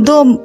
2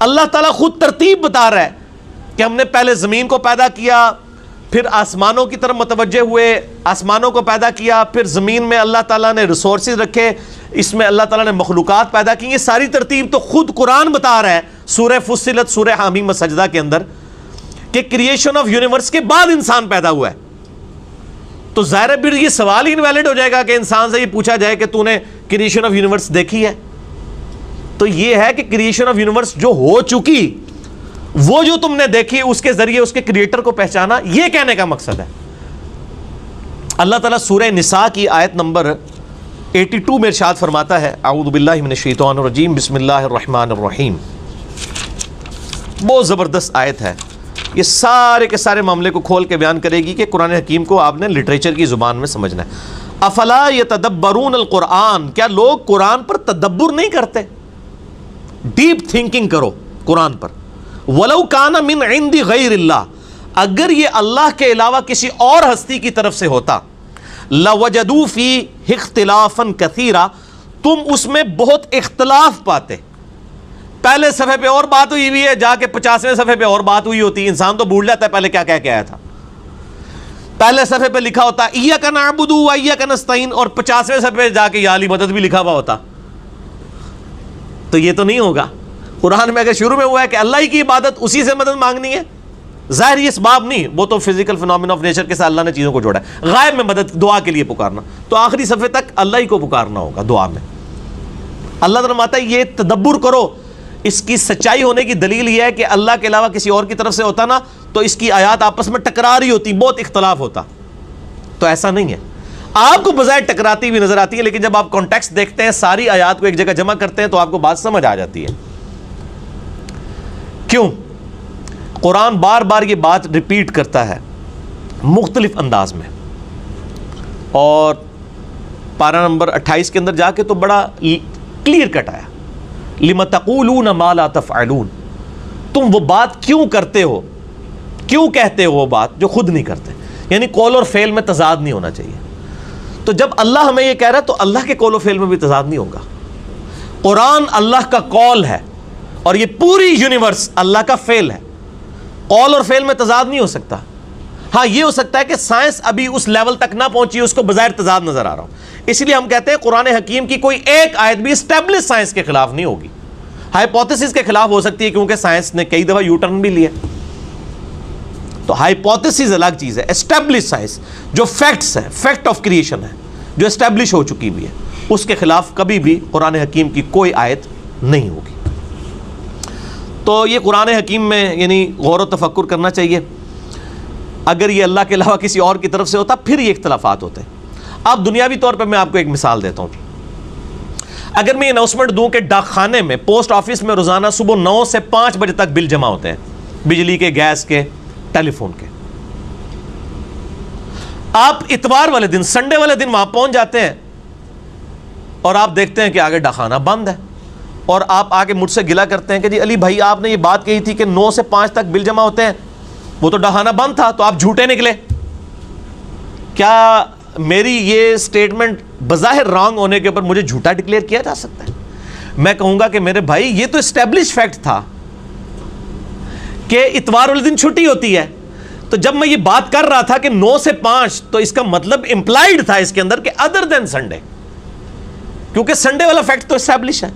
اللہ تعالیٰ خود ترتیب بتا رہا ہے کہ ہم نے پہلے زمین کو پیدا کیا، پھر آسمانوں کی طرف متوجہ ہوئے، آسمانوں کو پیدا کیا، پھر زمین میں اللہ تعالیٰ نے ریسورسز رکھے، اس میں اللہ تعالیٰ نے مخلوقات پیدا کی. یہ ساری ترتیب تو خود قرآن بتا رہا ہے سورہ فصلت، سورہ حامیم سجدہ کے اندر، کہ کریشن آف یونیورس کے بعد انسان پیدا ہوا ہے. تو ظاہر ہے پھر یہ سوال ہی انویلڈ ہو جائے گا کہ انسان سے یہ پوچھا جائے کہ تو نے کریشن آف یونیورس دیکھی ہے. تو یہ ہے کہ کریشن آف یونیورس جو ہو چکی، وہ جو تم نے دیکھی، اس کے ذریعے اس کے کریٹر کو پہچانا، یہ کہنے کا مقصد ہے. اللہ تعالیٰ سورہ نساء کی آیت نمبر 82 میں ارشاد فرماتا ہے، اعوذ باللہ من الشیطان الرجیم، بسم اللہ الرحمن الرحیم. بہت زبردست آیت ہے، یہ سارے کے سارے معاملے کو کھول کے بیان کرے گی کہ قرآن حکیم کو آپ نے لٹریچر کی زبان میں سمجھنا ہے. افلا یتدبرون القرآن، کیا لوگ قرآن پر تدبر نہیں کرتے؟ ڈیپ تھنکنگ کرو قرآن پر. ولو کان من عند غیر اللہ، اگر یہ اللہ کے علاوہ کسی اور ہستی کی طرف سے ہوتا، لوجدوا فیہ اختلافا کثیرا، تم اس میں بہت اختلاف پاتے. پہلے صفحے پہ اور بات ہوئی ہوئی ہے، جا کے 50ویں صفحے پہ اور بات ہوئی ہوتی. انسان تو بھول جاتا ہے پہلے کیا کہہ کے آیا تھا. پہلے صفحے پہ لکھا ہوتا ایاک نعبد و ایاک نستعین، اور 50ویں صفحے پہ جا کے یا علی مدد بھی لکھا ہوا ہوتا. تو یہ تو نہیں ہوگا. قرآن میں اگر شروع میں ہوا ہے کہ اللہ ہی کی عبادت، اسی سے مدد مانگنی ہے، ظاہر یہ اسباب نہیں، وہ تو فزیکل فینومین آف نیچر کے ساتھ اللہ نے چیزوں کو جوڑا ہے. غائب میں مدد، دعا کے لیے پکارنا، تو آخری صفحے تک اللہ ہی کو پکارنا ہوگا دعا میں. اللہ تعالیٰ فرماتا ہے یہ تدبر کرو. اس کی سچائی ہونے کی دلیل یہ ہے کہ اللہ کے علاوہ کسی اور کی طرف سے ہوتا نا، تو اس کی آیات آپس میں ٹکرا رہی ہوتی، بہت اختلاف ہوتا. تو ایسا نہیں ہے. آپ کو بظاہر ٹکراتی بھی نظر آتی ہے، لیکن جب آپ کانٹیکسٹ دیکھتے ہیں، ساری آیات کو ایک جگہ جمع کرتے ہیں، تو آپ کو بات سمجھ آ جاتی ہے. کیوں؟ قرآن بار بار یہ بات ریپیٹ کرتا ہے مختلف انداز میں. اور پارہ نمبر 28 کے اندر جا کے تو بڑا کلیئر کٹ آیا، لِمَ تَقُولُونَ مَا لَا تَفْعَلُونَ، تم وہ بات کیوں کرتے ہو، کیوں کہتے ہو وہ بات جو خود نہیں کرتے. یعنی قول اور فعل میں تضاد نہیں ہونا چاہیے. تو جب اللہ ہمیں یہ کہہ رہا ہے تو اللہ کے قول و فعل میں بھی تضاد نہیں ہوگا. قرآن اللہ کا قول ہے اور یہ پوری یونیورس اللہ کا فعل ہے. قول اور فعل میں تضاد نہیں ہو سکتا. ہاں یہ ہو سکتا ہے کہ سائنس ابھی اس لیول تک نہ پہنچی، اس کو بظاہر تضاد نظر آ رہا ہو. اس لیے ہم کہتے ہیں قرآن حکیم کی کوئی ایک آیت بھی اسٹیبلش سائنس کے خلاف نہیں ہوگی. ہائپوتھیسس کے خلاف ہو سکتی ہے، کیونکہ سائنس نے کئی دفعہ یو ٹرن بھی لیا. تو ہائپوتھیسس الگ چیز ہے. اسٹیبلش سائنس جو فیکٹس ہے، فیکٹ آف کریشن ہے، جو اسٹیبلش ہو چکی بھی ہے، اس کے خلاف کبھی بھی قرآن حکیم کی کوئی آیت نہیں ہوگی. تو یہ قرآن حکیم میں یعنی غور و تفکر کرنا چاہیے. اگر یہ اللہ کے علاوہ کسی اور کی طرف سے ہوتا پھر یہ اختلافات ہوتے. اب دنیاوی طور پہ میں آپ کو ایک مثال دیتا ہوں. اگر میں یہ اناؤنسمنٹ دوں کہ ڈاک خانے میں، پوسٹ آفس میں روزانہ صبح 9 سے 5 بجے تک بل جمع ہوتے ہیں، بجلی کے، گیس کے، ٹیلی فون کے. آپ اتوار والے دن، سنڈے والے دن وہاں پہنچ جاتے ہیں اور آپ دیکھتے ہیں کہ آگے ڈاک خانہ بند ہے. اور آپ آگے مجھ سے گلا کرتے ہیں کہ جی علی بھائی آپ نے یہ بات کہی تھی کہ 9 سے 5 تک بل جمع ہوتے ہیں، وہ تو ڈاک خانہ بند تھا، تو آپ جھوٹے نکلے. کیا میری یہ سٹیٹمنٹ بظاہر رانگ ہونے کے اوپر مجھے جھوٹا ڈکلیئر کیا جا سکتا ہے؟ میں کہوں گا کہ میرے بھائی یہ تو اسٹیبلش فیکٹ تھا کہ اتوار والے دن چھٹی ہوتی ہے. تو جب میں یہ بات کر رہا تھا کہ 9 سے 5، تو اس کا مطلب امپلائڈ تھا اس کے اندر کہ ادر دین سنڈے، کیونکہ سنڈے والا فیکٹ تو اسٹیبلش ہے.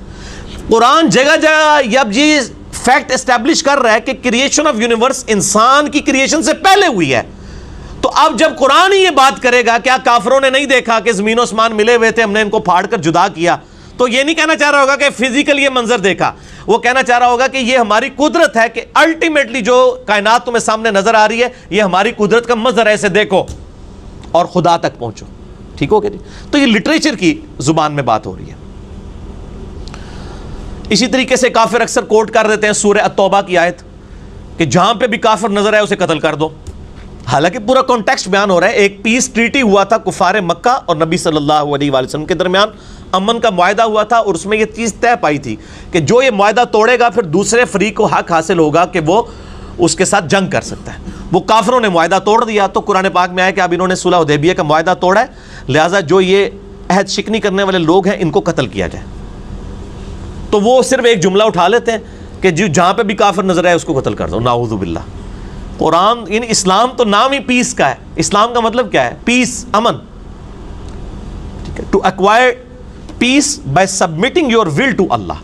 قرآن جگہ جگہ اب یہ فیکٹ اسٹیبلش کر رہا ہے کہ کریشن آف یونیورس انسان کی کریشن سے پہلے ہوئی ہے. تو اب جب قرآن ہی یہ بات کرے گا، کیا کافروں نے نہیں دیکھا کہ زمین و اسمان ملے ہوئے تھے، ہم نے ان کو پھاڑ کر جدا کیا؟ تو یہ نہیں کہنا چاہ رہا ہوگا کہ فزیکل یہ منظر دیکھا، وہ کہنا چاہ رہا ہوگا کہ یہ ہماری قدرت ہے کہ الٹیمیٹلی جو کائنات تمہیں سامنے نظر آ رہی ہے یہ ہماری قدرت کا منظر ہے، اسے دیکھو اور خدا تک پہنچو. ٹھیک ہو گیا جی؟ تو یہ لٹریچر کی زبان میں بات ہو رہی ہے. اسی طریقے سے کافر اکثر کوٹ کر دیتے ہیں سورہ التوبہ کی آیت کہ جہاں پہ بھی کافر نظر آئے اسے قتل کر دو. حالانکہ پورا کانٹیکسٹ بیان ہو رہا ہے. ایک پیس ٹریٹی ہوا تھا کفار مکہ اور نبی صلی اللہ علیہ وآلہ وسلم کے درمیان، امن کا معاہدہ ہوا تھا، اور اس میں یہ چیز طے پائی تھی کہ جو یہ معاہدہ توڑے گا پھر دوسرے فریق کو حق حاصل ہوگا کہ وہ اس کے ساتھ جنگ کر سکتا ہے. وہ کافروں نے معاہدہ توڑ دیا، تو قرآن پاک میں آیا کہ اب انہوں نے صلح حدیبیہ کا معاہدہ توڑا ہے، لہٰذا جو یہ عہد شکنی کرنے والے لوگ ہیں ان کو قتل کیا جائے. تو وہ صرف ایک جملہ اٹھا لیتے ہیں کہ جو جہاں پہ بھی کافر نظر آئے اس کو قتل کر دو، نعوذ باللہ۔ قرآن یعنی اسلام تو نام ہی پیس کا ہے، اسلام کا مطلب کیا ہے؟ پیس، امن، ٹھیک ہے، to acquire peace by submitting your will to اللہ،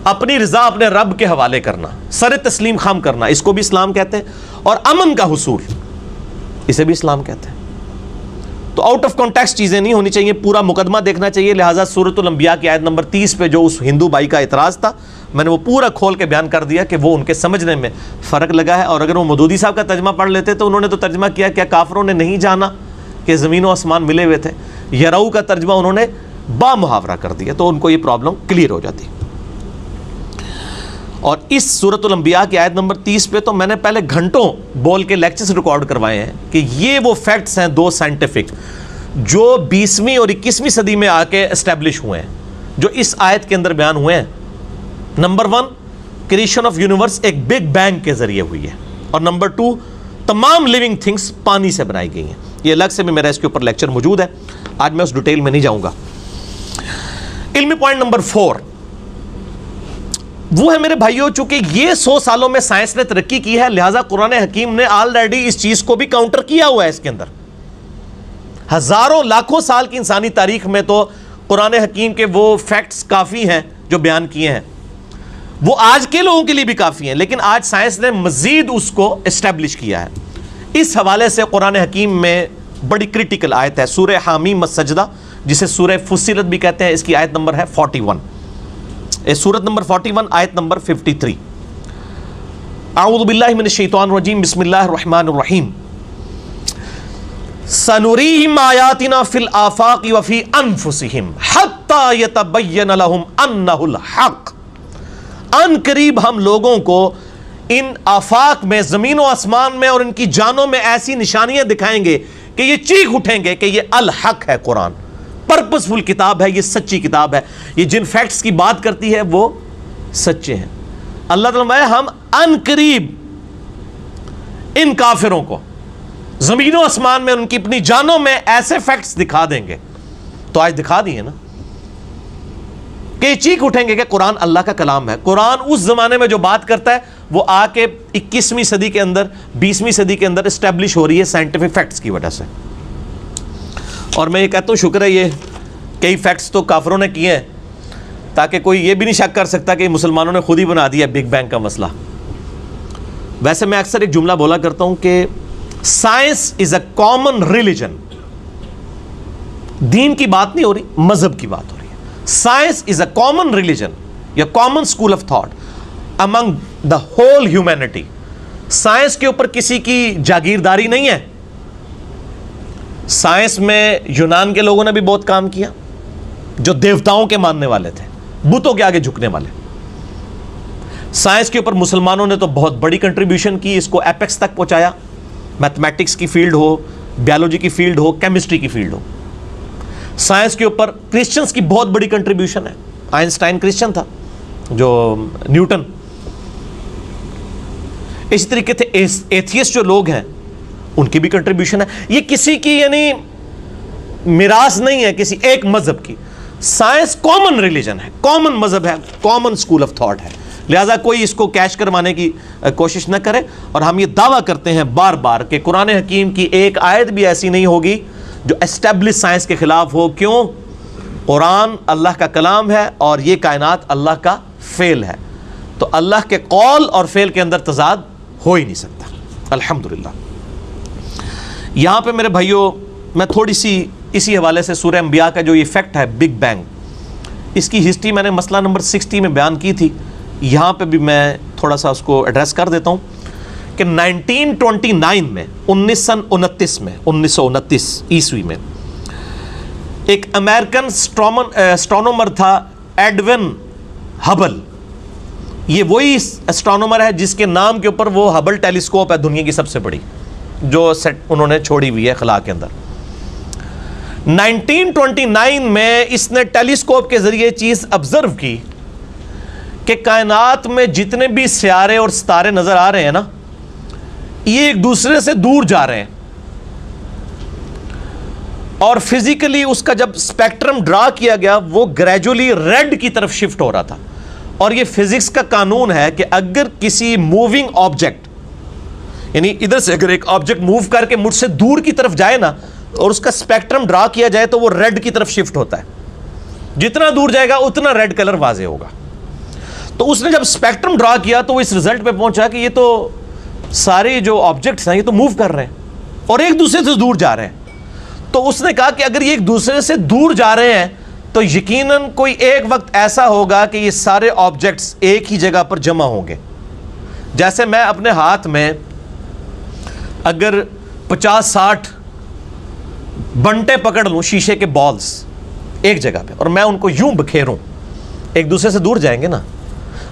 اپنی رضا اپنے رب کے حوالے کرنا، سر تسلیم خام کرنا، اس کو بھی اسلام کہتے ہیں، اور امن کا حصول اسے بھی اسلام کہتے ہیں۔ تو آؤٹ آف کانٹیکسٹ چیزیں نہیں ہونی چاہیے، پورا مقدمہ دیکھنا چاہیے۔ لہٰذا سورۃ الانبیاء کی آیت نمبر 30 پہ جو اس ہندو بھائی کا اعتراض تھا، میں نے وہ پورا کھول کے بیان کر دیا کہ وہ ان کے سمجھنے میں فرق لگا ہے، اور اگر وہ مودودی صاحب کا ترجمہ پڑھ لیتے تو انہوں نے تو ترجمہ کیا کیا کافروں نے نہیں جانا کہ زمین و آسمان ملے ہوئے تھے، یرو کا ترجمہ انہوں نے با محاورہ کر دیا، تو ان کو یہ پرابلم کلیئر ہو جاتی۔ اور اس سورۃ الانبیاء کی آیت نمبر 30 پہ تو میں نے پہلے گھنٹوں بول کے لیکچرز ریکارڈ کروائے ہیں کہ یہ وہ فیکٹس ہیں دو سائنٹیفک جو 20ویں اور 21ویں صدی میں آ کے اسٹیبلش ہوئے ہیں، جو اس آیت کے اندر بیان ہوئے ہیں۔ نمبر 1، کریشن آف یونیورس ایک بگ بینگ کے ذریعے ہوئی ہے، اور نمبر 2، تمام لیونگ تھنگس پانی سے بنائی گئی ہیں۔ یہ الگ سے بھی میرا اس کے اوپر لیکچر موجود ہے، آج میں اس ڈیٹیل میں نہیں جاؤں گا۔ علمی پوائنٹ نمبر 4 وہ ہے میرے بھائیوں، چونکہ یہ 100 سالوں میں سائنس نے ترقی کی ہے، لہٰذا قرآن حکیم نے آلریڈی اس چیز کو بھی کاؤنٹر کیا ہوا ہے۔ اس کے اندر ہزاروں لاکھوں سال کی انسانی تاریخ میں تو قرآن حکیم کے وہ فیکٹس کافی ہیں جو بیان کیے ہیں، وہ آج کے لوگوں کے لیے بھی کافی ہیں، لیکن آج سائنس نے مزید اس کو اسٹیبلش کیا ہے۔ اس حوالے سے قرآن حکیم میں بڑی کریٹیکل آیت ہے، سورہ حامیم السجدہ، جسے سورہ فصلت بھی کہتے ہیں، اس کی آیت نمبر ہے 41، سورت نمبر 41 آیت نمبر 53۔ اعوذ باللہ من الشیطان الرجیم، بسم اللہ الرحمن الرحیم، سنریہم آیاتنا فی الآفاق وفی انفسہم حتی یتبین لہم انہ الحق۔ ان قریب ہم لوگوں کو ان آفاق میں، زمین و آسمان میں اور ان کی جانوں میں ایسی نشانیاں دکھائیں گے کہ یہ چیخ اٹھیں گے کہ یہ الحق ہے، قرآن پرپسفل کتاب ہے، یہ سچی کتاب ہے، یہ جن فیکٹس کی بات کرتی ہے وہ سچے ہیں۔ اللہ تعالیٰ ہم ان قریب ان کافروں کو زمین و آسمان میں ان کی اپنی جانوں میں ایسے فیکٹس دکھا دیں گے، تو آج دکھا دیے نا، کہ یہ چیخ اٹھیں گے کہ قرآن اللہ کا کلام ہے۔ قرآن اس زمانے میں جو بات کرتا ہے وہ آ کے 21ویں صدی کے اندر، 20ویں صدی کے اندر اسٹیبلش ہو رہی ہے سائنٹیفک فیکٹس کی وجہ سے۔ اور میں یہ کہتا ہوں شکر ہے یہ کئی فیکٹس تو کافروں نے کیے ہیں، تاکہ کوئی یہ بھی نہیں شک کر سکتا کہ مسلمانوں نے خود ہی بنا دیا بگ بینگ کا مسئلہ۔ ویسے میں اکثر ایک جملہ بولا کرتا ہوں کہ science is a common religion, دین کی بات نہیں ہو رہی، مذہب کی بات ہو رہی ہے۔ Science is a common religion یا common school of thought among the whole humanity. سائنس کے اوپر کسی کی جاگیرداری نہیں ہے۔ سائنس میں یونان کے لوگوں نے بھی بہت کام کیا، جو دیوتاؤں کے ماننے والے تھے، بتوں کے آگے جھکنے والے۔ سائنس کے اوپر مسلمانوں نے تو بہت بڑی کنٹریبیوشن کی، اس کو ایپیکس تک پہنچایا، میتھمیٹکس کی فیلڈ ہو، بیالوجی کی فیلڈ ہو، کیمسٹری کی فیلڈ ہو۔ سائنس کے اوپر کرسچنس کی بہت بڑی کنٹریبیوشن ہے، آئنسٹائن کرسچن تھا، جو نیوٹن۔ اسی طریقے سے ایتھیسٹ جو لوگ ہیں ان کی بھی کنٹریبیوشن ہے۔ یہ کسی کی یعنی میراث نہیں ہے کسی ایک مذہب کی۔ سائنس کامن ریلیجن ہے، کامن مذہب ہے، کامن اسکول آف تھاٹ ہے، لہٰذا کوئی اس کو کیش کروانے کی کوشش نہ کرے۔ اور ہم یہ دعویٰ کرتے ہیں بار بار کہ قرآن حکیم کی ایک آیت بھی ایسی نہیں ہوگی جو اسٹیبلش سائنس کے خلاف ہو۔ کیوں؟ قرآن اللہ کا کلام ہے اور یہ کائنات اللہ کا فعل ہے، تو اللہ کے قول اور فعل کے اندر تضاد ہو ہی نہیں سکتا۔ الحمدللہ۔ یہاں پہ میرے بھائیوں میں تھوڑی سی اسی حوالے سے سورہ انبیاء کا جو یہ فیکٹ ہے بگ بینگ، اس کی ہسٹری میں نے مسئلہ نمبر 60 میں بیان کی تھی، یہاں پہ بھی میں تھوڑا سا اس کو ایڈریس کر دیتا ہوں کہ 1929 میں 1929 عیسوی میں ایک امریکن اسٹرانومر تھا ایڈون ہبل۔ یہ وہی اسٹرانومر ہے جس کے نام کے اوپر وہ ہبل ٹیلیسکوپ ہے دنیا کی سب سے بڑی، جو سیٹ انہوں نے چھوڑی ہوئی ہے خلا کے اندر۔ 1929 میں اس نے ٹیلیسکوپ کے ذریعے چیز آبزرو کی کہ کائنات میں جتنے بھی سیارے اور ستارے نظر آ رہے ہیں نا، یہ ایک دوسرے سے دور جا رہے ہیں، اور فزیکلی اس کا جب اسپیکٹرم ڈرا کیا گیا وہ گریجولی ریڈ کی طرف شفٹ ہو رہا تھا، اور یہ فزکس کا قانون ہے کہ اگر کسی موونگ آبجیکٹ، یعنی ادھر سے اگر ایک آبجیکٹ موو کر کے مجھ سے دور کی طرف جائے نا اور اس کا اسپیکٹرم ڈرا کیا جائے تو وہ ریڈ کی طرف شفٹ ہوتا ہے. جتنا دور جائے گا اتنا ریڈ کلر واضح ہوگا. تو اس نے جب اسپیکٹرم ڈرا کیا تو وہ اس رزلٹ پہ پہنچا کہ یہ تو سارے جو آبجیکٹس ہیں یہ تو موو کر رہے ہیں اور ایک دوسرے سے دور جا رہے ہیں. تو اس نے کہا کہ اگر یہ ایک دوسرے سے دور جا رہے ہیں تو یقیناً کوئی ایک وقت ایسا ہوگا کہ یہ سارے آبجیکٹس ایک ہی جگہ پر جمع ہوں گے. جیسے میں اپنے ہاتھ میں اگر 50-60 بنٹے پکڑ لوں شیشے کے بالز ایک جگہ پہ اور میں ان کو یوں بکھیروں، ایک دوسرے سے دور جائیں گے نا،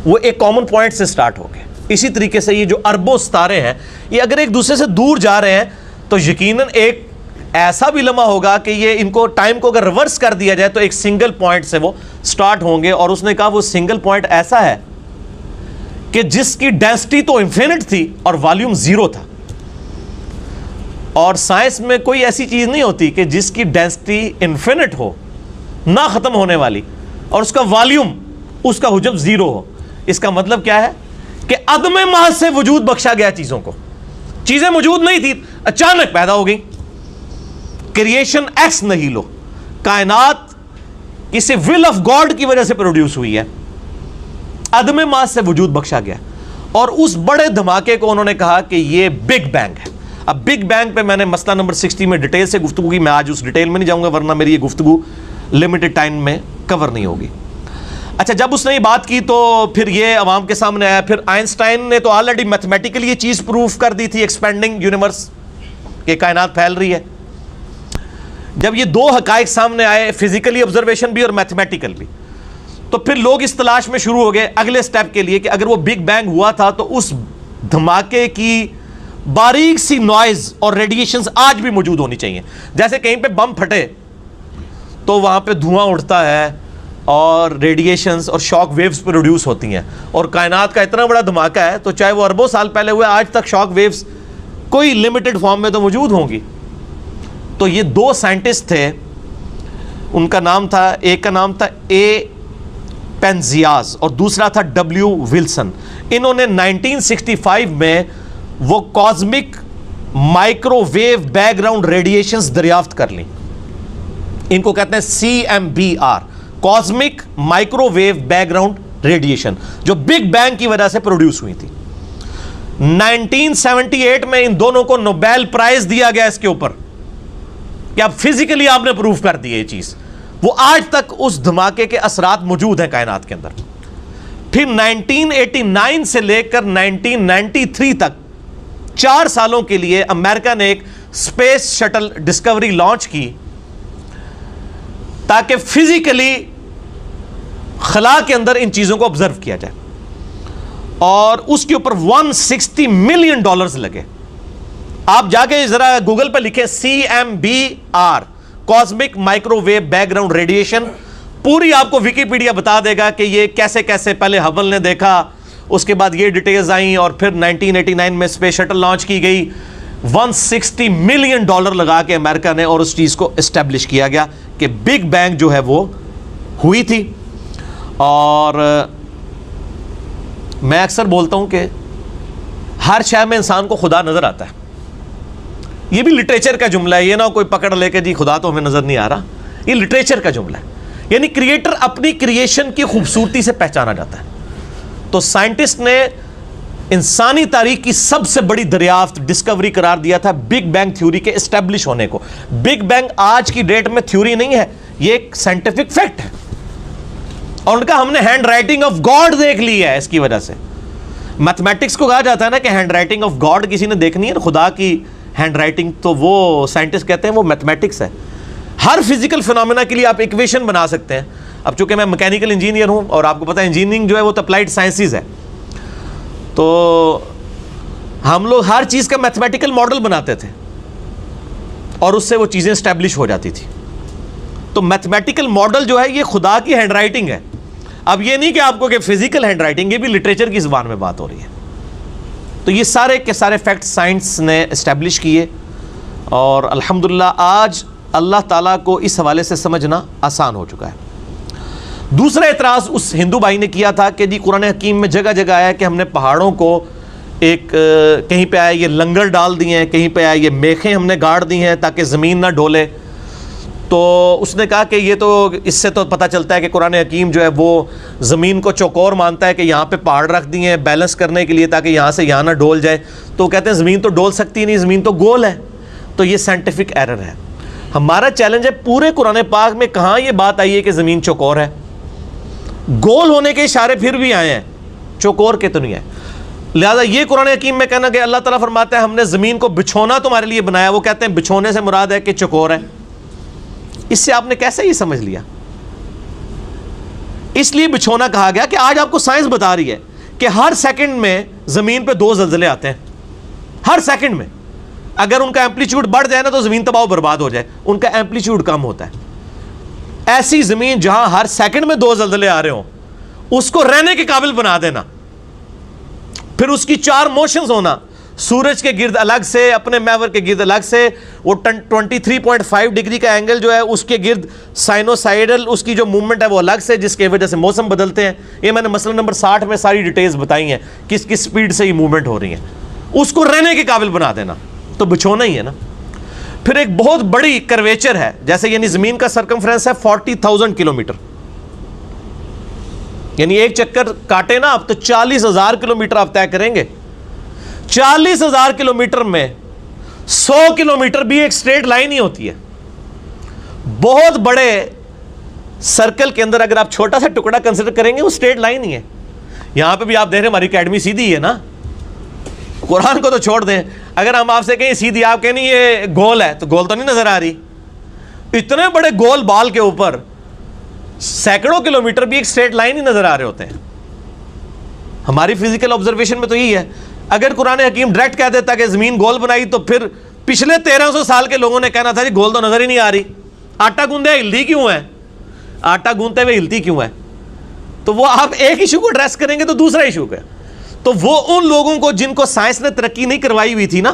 وہ ایک کامن پوائنٹ سے سٹارٹ ہو گئے. اسی طریقے سے یہ جو اربوں ستارے ہیں یہ اگر ایک دوسرے سے دور جا رہے ہیں تو یقیناً ایک ایسا بھی لمحہ ہوگا کہ یہ ان کو ٹائم کو اگر ریورس کر دیا جائے تو ایک سنگل پوائنٹ سے وہ سٹارٹ ہوں گے. اور اس نے کہا وہ سنگل پوائنٹ ایسا ہے کہ جس کی ڈینسٹی تو انفینٹ تھی اور والیوم 0 تھا. اور سائنس میں کوئی ایسی چیز نہیں ہوتی کہ جس کی ڈینسٹی انفینٹ ہو، نہ ختم ہونے والی، اور اس کا والیوم، اس کا حجم 0 ہو. اس کا مطلب کیا ہے کہ عدم محض سے وجود بخشا گیا چیزوں کو. چیزیں موجود نہیں تھی، اچانک پیدا ہو گئی. کریشن ایکس نہیلو، کائنات کسی ول آف گاڈ کی وجہ سے پروڈیوس ہوئی ہے، عدم محض سے وجود بخشا گیا. اور اس بڑے دھماکے کو انہوں نے کہا کہ یہ بگ بینگ ہے. اب بگ بینگ پہ میں نے مسئلہ نمبر 60 میں ڈیٹیل سے گفتگو کی، میں آج اس ڈیٹیل میں نہیں جاؤں گا ورنہ میری یہ گفتگو لمیٹڈ ٹائم میں کور نہیں ہوگی. اچھا، جب اس نے یہ بات کی تو پھر یہ عوام کے سامنے آیا. پھر آئنسٹائن نے تو آلریڈی میتھمیٹیکلی یہ چیز پروف کر دی تھی، ایکسپینڈنگ یونیورس، کہ کائنات پھیل رہی ہے. جب یہ دو حقائق سامنے آئے، فزیکلی آبزرویشن بھی اور میتھمیٹیکل بھی، تو پھر لوگ اس تلاش میں شروع ہو گئے اگلے سٹیپ کے لیے کہ اگر وہ بگ بینگ ہوا تھا تو اس دھماکے کی باریک سی نوائز اور ریڈیشنز آج بھی موجود ہونی چاہیے. جیسے کہیں پہ بم پھٹے تو وہاں پہ دھواں اٹھتا ہے اور ریڈیشنز اور شاک ویوز پروڈیوس ہوتی ہیں، اور کائنات کا اتنا بڑا دھماکہ ہے تو چاہے وہ اربوں سال پہلے ہوئے، آج تک شاک ویوز کوئی لمیٹڈ فارم میں تو موجود ہوں گی. تو یہ دو سائنٹسٹ تھے، ان کا نام تھا، ایک کا نام تھا اے پینزیاز اور دوسرا تھا ڈبلیو ولسن. انہوں نے 1965 میں وہ cosmic microwave background radiations دریافت کر لیں. ان کو کہتے ہیں CMBR، cosmic microwave background radiation, جو بگ بینگ کی وجہ سے پروڈیوس ہوئی تھی. 1978 میں ان دونوں کو نوبیل پرائز دیا گیا اس کے اوپر کہ اب فزیکلی آپ نے پروف کر دی یہ چیز. وہ آج تک اس دھماکے کے اثرات موجود ہیں کائنات کے اندر. پھر 1989 سے لے کر 1993 تک 4 سالوں کے لیے امریکہ نے ایک اسپیس شٹل ڈسکوری لانچ کی تاکہ فزیکلی خلا کے اندر ان چیزوں کو آبزرو کیا جائے، اور اس کے اوپر $160 ملین لگے. آپ جا کے ذرا گوگل پہ لکھیں CMBR، cosmic microwave background radiation, پوری آپ کو ویکیپیڈیا بتا دے گا کہ یہ کیسے کیسے پہلے ہبل نے دیکھا، اس کے بعد یہ ڈیٹیلز آئیں، اور پھر 1989 میں اسپیس شٹل لانچ کی گئی. $160 ملین لگا کے امریکہ نے، اور اس چیز کو اسٹیبلش کیا گیا کہ بگ بینگ جو ہے وہ ہوئی تھی. اور میں اکثر بولتا ہوں کہ ہر شے میں انسان کو خدا نظر آتا ہے. یہ بھی لٹریچر کا جملہ ہے، یہ نہ کوئی پکڑ لے کے جی خدا تو ہمیں نظر نہیں آ رہا. یہ لٹریچر کا جملہ ہے، یعنی کریٹر اپنی کریشن کی خوبصورتی سے پہچانا جاتا ہے. تو سائنٹسٹ نے انسانی تاریخ کی سب سے بڑی دریافت، ڈسکوری قرار دیا تھا بگ بینگ تھیوری کے اسٹیبلش ہونے کو. بگ بینگ آج کی ڈیٹ میں تھیوری نہیں ہے، یہ ایک سائنٹیفک فیکٹ ہے. اور ان کا ہم نے ہینڈ رائٹنگ آف گاڈ دیکھ لی ہے اس کی وجہ سے. میتھمیٹکس کو کہا جاتا ہے نا کہ ہینڈ رائٹنگ آف گاڈ کسی نے دیکھنی ہے نا، خدا کی ہینڈ رائٹنگ، تو وہ سائنٹسٹ کہتے ہیں وہ میتھمیٹکس ہے. ہر فزیکل فنومینا کے لیے آپ ایکویشن بنا سکتے ہیں. اب چونکہ میں میکینیکل انجینئر ہوں اور آپ کو پتا ہے انجینئرنگ جو ہے وہ تو اپلائیڈ سائنسز ہے، تو ہم لوگ ہر چیز کا میتھمیٹیکل ماڈل بناتے تھے اور اس سے وہ چیزیں اسٹیبلش ہو جاتی تھی. تو میتھمیٹیکل ماڈل جو ہے یہ خدا کی ہینڈ رائٹنگ ہے. اب یہ نہیں کہ آپ کو کہ فزیکل ہینڈ رائٹنگ، یہ بھی لٹریچر کی زبان میں بات ہو رہی ہے. تو یہ سارے کے سارے فیکٹ سائنس نے اسٹیبلش کیے، اور الحمدللہ آج اللہ تعالیٰ کو اس حوالے سے سمجھنا آسان ہو چکا ہے. دوسرا اعتراض اس ہندو بھائی نے کیا تھا کہ جی قرآن حکیم میں جگہ جگہ آیا کہ ہم نے پہاڑوں کو ایک کہیں پہ آیا یہ لنگر ڈال دیے ہیں, کہیں پہ آیا یہ میخیں ہم نے گاڑ دی ہیں تاکہ زمین نہ ڈولے. تو اس نے کہا کہ یہ تو اس سے تو پتہ چلتا ہے کہ قرآن حکیم جو ہے وہ زمین کو چوکور مانتا ہے کہ یہاں پہ پہاڑ رکھ دیے ہیں بیلنس کرنے کے لیے تاکہ یہاں سے یہاں نہ ڈول جائے. تو کہتے ہیں زمین تو ڈول سکتی نہیں, زمین تو گول ہے. تو یہ سائنٹیفک ایرر ہے. ہمارا چیلنج ہے پورے قرآن پاک میں کہاں یہ بات آئی ہے کہ زمین چوکور ہے. گول ہونے کے اشارے پھر بھی آئے ہیں, چوکور کے تو نہیں ہے. لہذا یہ قرآن حکیم میں کہنا کہ اللہ تعالیٰ فرماتا ہے ہم نے زمین کو بچھونا تمہارے لیے بنایا, وہ کہتے ہیں بچھونے سے مراد ہے کہ چوکور ہے. اس سے آپ نے کیسے یہ سمجھ لیا؟ اس لیے بچھونا کہا گیا کہ آج آپ کو سائنس بتا رہی ہے کہ ہر سیکنڈ میں زمین پہ 2 زلزلے آتے ہیں. ہر سیکنڈ میں اگر ان کا ایمپلیٹیوڈ بڑھ جائے نا تو زمین تباہ و برباد ہو جائے, ان کا ایمپلیٹیوڈ کم ہوتا ہے. ایسی زمین جہاں ہر سیکنڈ میں 2 زلزلے آ رہے ہوں اس کو رہنے کے قابل بنا دینا, پھر اس کی 4 موشنز ہونا, سورج کے گرد الگ سے, اپنے محور کے گرد الگ سے, وہ 23.5 ڈگری کا اینگل جو ہے اس کے گرد سائنوسائیڈل اس کی جو موومنٹ ہے وہ الگ سے, جس کی وجہ سے موسم بدلتے ہیں. یہ میں نے مسئلہ نمبر 60 میں ساری ڈیٹیلز بتائی ہیں کس کس سپیڈ سے یہ موومنٹ ہو رہی ہیں. اس کو رہنے کے قابل بنا دینا تو بچھونا ہی ہے نا. پھر ایک بہت بڑی کرویچر ہے, جیسے یعنی زمین کا سرکمفرنس ہے 40,000 کلومیٹر, یعنی ایک چکر کاٹے نا آپ تو 40,000 کلومیٹر آپ طے کریں گے. 40,000 کلومیٹر میں 100 کلومیٹر بھی ایک سٹریٹ لائن ہی ہوتی ہے. بہت بڑے سرکل کے اندر اگر آپ چھوٹا سا ٹکڑا کنسیڈر کریں گے وہ سٹریٹ لائن ہی ہے. یہاں پہ بھی آپ دیکھ رہے ہیں ہماری اکیڈمی سیدھی ہے نا, قرآن کو تو چھوڑ دیں, اگر ہم آپ سے کہیں سیدھی, آپ کہیں یہ گول ہے تو گول تو نہیں نظر آ رہی. اتنے بڑے گول بال کے اوپر سینکڑوں کلومیٹر بھی ایک سٹریٹ لائن ہی نظر آ رہے ہوتے ہیں. ہماری فزیکل آبزرویشن میں تو یہی ہے. اگر قرآن حکیم ڈائریکٹ کہہ دیتا کہ زمین گول بنائی تو پھر پچھلے 1300 سال کے لوگوں نے کہنا تھا جی گول تو نظر ہی نہیں آ رہی, آٹا گوندے ہلتی کیوں ہے, آٹا گوندتے ہوئے ہلتی کیوں ہے. تو وہ آپ ایک ایشو کو ایڈریس کریں گے تو دوسرا ایشو کا. تو وہ ان لوگوں کو جن کو سائنس نے ترقی نہیں کروائی ہوئی تھی نا,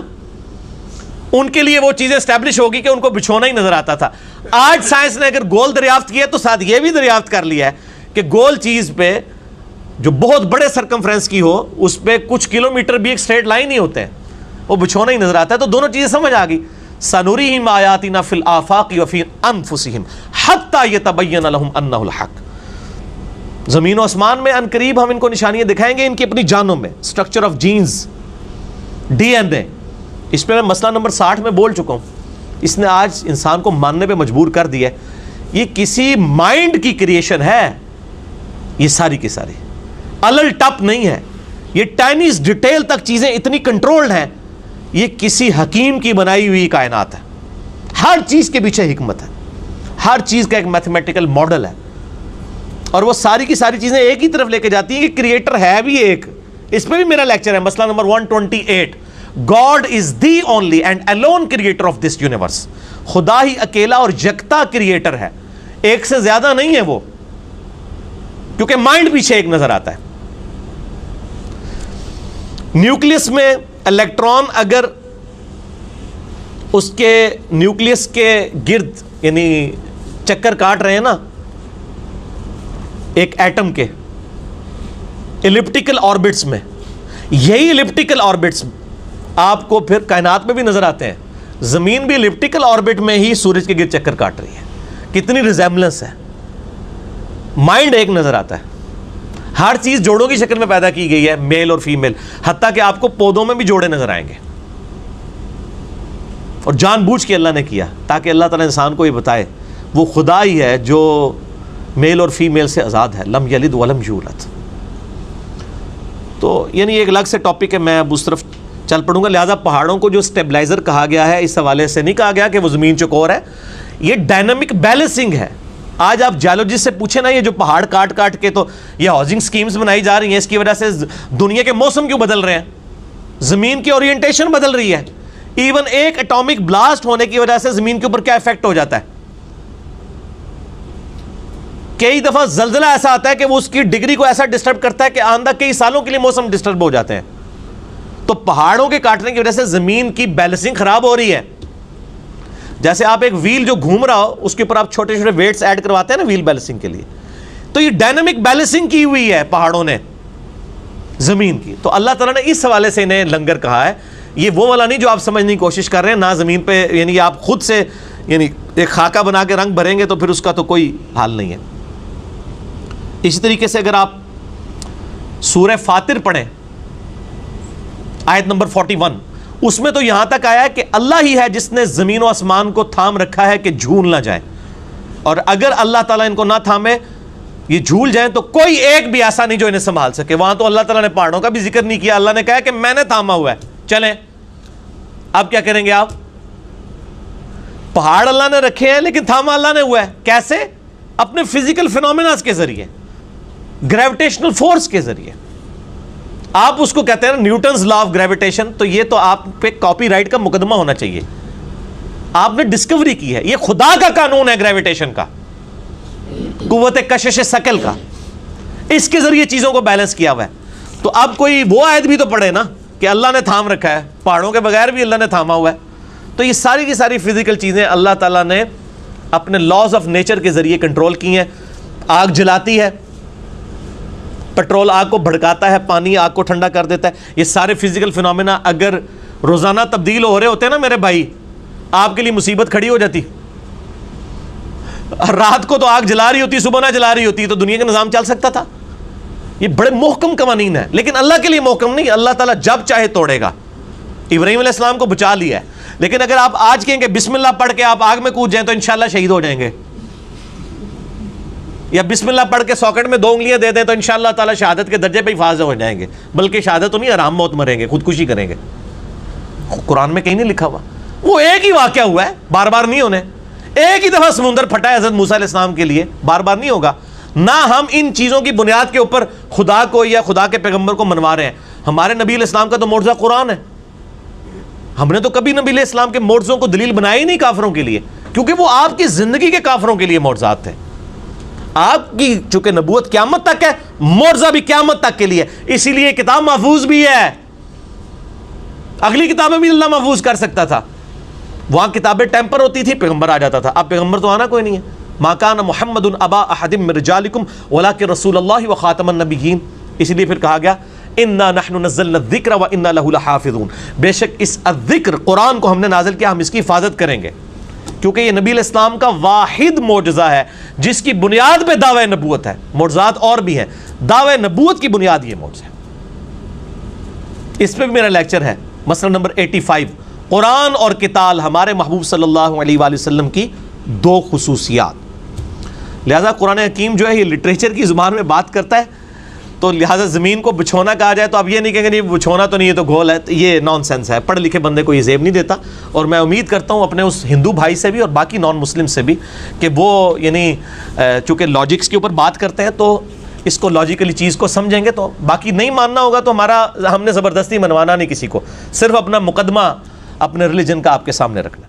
ان کے لیے وہ چیزیں اسٹیبلش ہوگی کہ ان کو بچھونا ہی نظر آتا تھا. آج سائنس نے اگر گول دریافت کیا تو ساتھ یہ بھی دریافت کر لیا ہے کہ گول چیز پہ جو بہت بڑے سرکمفرنس کی ہو اس پہ کچھ کلومیٹر بھی ایک سٹریٹ لائن ہی ہوتے ہیں, وہ بچھونا ہی نظر آتا ہے. تو دونوں چیزیں سمجھ آ گئی. سنریہم آیاتنا فی الآفاق وفی انفسہم حتی یتبین لہم انہ الحق. زمین و آسمان میں ان قریب ہم ان کو نشانیاں دکھائیں گے ان کی اپنی جانوں میں. Structure of genes, D N A, اس پہ میں مسئلہ نمبر 60 میں بول چکا ہوں. اس نے آج انسان کو ماننے پہ مجبور کر دیا ہے. یہ کسی مائنڈ کی کریشن ہے, یہ ساری کی ساری الل ٹپ نہیں ہے. یہ ٹائنیز ڈیٹیل تک چیزیں اتنی کنٹرولڈ ہیں. یہ کسی حکیم کی بنائی ہوئی کائنات ہے. ہر چیز کے پیچھے حکمت ہے, ہر چیز کا ایک میتھمیٹیکل ماڈل ہے, اور وہ ساری کی ساری چیزیں ایک ہی طرف لے کے جاتی ہیں کہ کریٹر ہے بھی ایک. اس پہ بھی میرا لیکچر ہے, مسئلہ number 128. God is the only and alone creator of this universe. خدا ہی اکیلا اور یکتا کریٹر ہے, ایک سے زیادہ نہیں ہے وہ, کیونکہ مائنڈ پیچھے ایک نظر آتا ہے. نیوکلیس میں الیکٹران اگر اس کے نیوکلیس کے گرد یعنی چکر کاٹ رہے ہیں نا ایک ایٹم کے ایلپٹیکل آربٹس میں, یہی ایلپٹیکل آربٹس آپ کو پھر کائنات میں بھی نظر آتے ہیں. زمین بھی ایلپٹیکل آربٹ میں ہی سورج کے گرد چکر کاٹ رہی ہے. کتنی ریزیمبلنس ہے. مائنڈ ایک نظر آتا ہے. ہر چیز جوڑوں کی شکل میں پیدا کی گئی ہے, میل اور فیمیل, حتیٰ کہ آپ کو پودوں میں بھی جوڑے نظر آئیں گے. اور جان بوجھ کے اللہ نے کیا تاکہ اللہ تعالیٰ انسان کو یہ بتائے وہ خدا ہی ہے جو میل اور فیمیل سے آزاد ہے. لم یلد ولم یولد. تو یعنی ایک الگ سے ٹاپک ہے, میں اب اس طرف چل پڑوں گا. لہٰذا پہاڑوں کو جو اسٹیبلائزر کہا گیا ہے اس حوالے سے نہیں کہا گیا کہ وہ زمین چکور ہے, یہ ڈائنامک بیلنسنگ ہے. آج آپ جیولوجسٹ سے پوچھیں نا, یہ جو پہاڑ کاٹ کاٹ کے تو یہ ہاؤسنگ سکیمز بنائی جا رہی ہیں, اس کی وجہ سے دنیا کے موسم کیوں بدل رہے ہیں, زمین کی اورینٹیشن بدل رہی ہے. ایون ایک اٹامک بلاسٹ ہونے کی وجہ سے زمین کے اوپر کیا افیکٹ ہو جاتا ہے. کئی دفعہ زلزلہ ایسا آتا ہے کہ وہ اس کی ڈگری کو ایسا ڈسٹرب کرتا ہے کہ آئندہ کئی سالوں کے لیے موسم ڈسٹرب ہو جاتے ہیں. تو پہاڑوں کے کاٹنے کی وجہ سے زمین کی بیلنسنگ خراب ہو رہی ہے. جیسے آپ ایک ویل جو گھوم رہا ہو اس کے اوپر آپ چھوٹے چھوٹے ویٹس ایڈ کرواتے ہیں نا ویل بیلنسنگ کے لیے, تو یہ ڈائنامک بیلنسنگ کی ہوئی ہے پہاڑوں نے زمین کی. تو اللہ تعالیٰ نے اس حوالے سے انہیں لنگر کہا ہے. یہ وہ والا نہیں جو آپ سمجھنے کی کوشش کر رہے ہیں, نہ زمین پہ یعنی آپ خود سے یعنی ایک خاکہ بنا کے رنگ بھریں گے تو پھر اس کا تو کوئی حال نہیں ہے. اسی طریقے سے اگر آپ سورہ فاطر پڑھیں آیت نمبر 41, اس میں تو یہاں تک آیا ہے کہ اللہ ہی ہے جس نے زمین و آسمان کو تھام رکھا ہے کہ جھول نہ جائے, اور اگر اللہ تعالیٰ ان کو نہ تھامے یہ جھول جائیں تو کوئی ایک بھی ایسا نہیں جو انہیں سنبھال سکے. وہاں تو اللہ تعالیٰ نے پہاڑوں کا بھی ذکر نہیں کیا, اللہ نے کہا کہ میں نے تھاما ہوا ہے, چلیں. اب کیا کریں گے آپ؟ پہاڑ اللہ نے رکھے ہیں لیکن تھاما اللہ نے ہوا ہے. کیسے؟ اپنے فزیکل فینومیناز کے ذریعے, گریویٹیشنل فورس کے ذریعے. آپ اس کو کہتے ہیں نیوٹنز لا آف گریویٹیشن, تو یہ تو آپ پہ کاپی رائٹ کا مقدمہ ہونا چاہیے. آپ نے ڈسکوری کی ہے, یہ خدا کا قانون ہے گریویٹیشن کا, قوت کشش ثقل کا, اس کے ذریعے چیزوں کو بیلنس کیا ہوا ہے. تو اب کوئی وہ آیت بھی تو پڑھے نا کہ اللہ نے تھام رکھا ہے, پہاڑوں کے بغیر بھی اللہ نے تھاما ہوا ہے. تو یہ ساری کی ساری فزیکل چیزیں اللہ تعالیٰ نے اپنے لاز آف نیچر کے ذریعے کنٹرول کی ہیں. آگ جلاتی ہے, پیٹرول آگ کو بھڑکاتا ہے, پانی آگ کو ٹھنڈا کر دیتا ہے. یہ سارے فزیکل فینومینا اگر روزانہ تبدیل ہو رہے ہوتے ہیں نا میرے بھائی, آپ کے لیے مصیبت کھڑی ہو جاتی. رات کو تو آگ جلا رہی ہوتی, صبح نہ جلا رہی ہوتی, تو دنیا کا نظام چل سکتا تھا؟ یہ بڑے محکم قوانین ہیں, لیکن اللہ کے لیے محکم نہیں. اللہ تعالیٰ جب چاہے توڑے گا. ابراہیم علیہ السلام کو بچا لیا ہے, لیکن اگر آپ آج کہیں کہ بسم اللہ پڑھ کے آپ آگ میں کود جائیں تو انشاءاللہ شہید ہو جائیں گے, یا بسم اللہ پڑھ کے ساکٹ میں 2 انگلیاں دے دیں تو انشاءاللہ تعالیٰ شہادت کے درجے پہ ہی فائز ہو جائیں گے. بلکہ شہادت تو نہیں, آرام موت مریں گے, خودکشی کریں گے. قرآن میں کہیں نہیں لکھا ہوا. وہ ایک ہی واقعہ ہوا ہے, بار بار نہیں ہونے. ایک ہی دفعہ سمندر پھٹا ہے حضرت موسیٰ علیہ السلام کے لیے, بار بار نہیں ہوگا. نہ ہم ان چیزوں کی بنیاد کے اوپر خدا کو یا خدا کے پیغمبر کو منوا رہے ہیں. ہمارے نبی علیہ السلام کا تو معجزہ قرآن ہے. ہم نے تو کبھی نبی علیہ السلام کے معجزوں کو دلیل بنائی نہیں کافروں کے لیے, کیونکہ وہ آپ کی زندگی کے کافروں کے لیے معجزات تھے. آپ کی چونکہ نبوت قیامت تک ہے, معجزہ بھی قیامت تک کے لیے. اسی لیے کتاب محفوظ بھی ہے. اگلی کتابیں بھی اللہ محفوظ کر سکتا تھا. وہاں کتابیں ٹیمپر ہوتی تھی, پیغمبر آ جاتا تھا. اب پیغمبر تو آنا کوئی نہیں ہے. ما کان محمد ابا احد من رجالکم ولکن رسول اللہ وخاتم النبیین. اسی لیے پھر کہا گیا انا نحن نزلنا الذکر وانا له لحافظون. بے شک اس الذکر قرآن کو ہم نے نازل کیا, ہم اس کی حفاظت کریں گے, کیونکہ یہ نبی علیہ السلام کا واحد معجزہ ہے جس کی بنیاد پہ دعوی نبوت ہے. معجزات اور بھی ہیں, دعوی نبوت کی بنیاد یہ معجزہ ہے. اس پہ بھی میرا لیکچر ہے, مسئلہ نمبر 85, قرآن اور قتال ہمارے محبوب صلی اللہ علیہ وآلہ وسلم کی 2 خصوصیات. لہذا قرآن حکیم جو ہے یہ لٹریچر کی زبان میں بات کرتا ہے, تو لہذا زمین کو بچھونا کہا جائے تو اب یہ نہیں کہیں گے نہیں بچھونا تو نہیں, یہ تو گھول ہے. یہ نان سینس ہے, پڑھے لکھے بندے کو یہ زیب نہیں دیتا. اور میں امید کرتا ہوں اپنے اس ہندو بھائی سے بھی اور باقی نان مسلم سے بھی کہ وہ یعنی چونکہ لاجکس کے اوپر بات کرتے ہیں تو اس کو لاجیکلی چیز کو سمجھیں گے. تو باقی نہیں ماننا ہوگا تو ہم نے زبردستی منوانا نہیں کسی کو, صرف اپنا مقدمہ اپنے ریلیجن کا آپ کے سامنے رکھنا.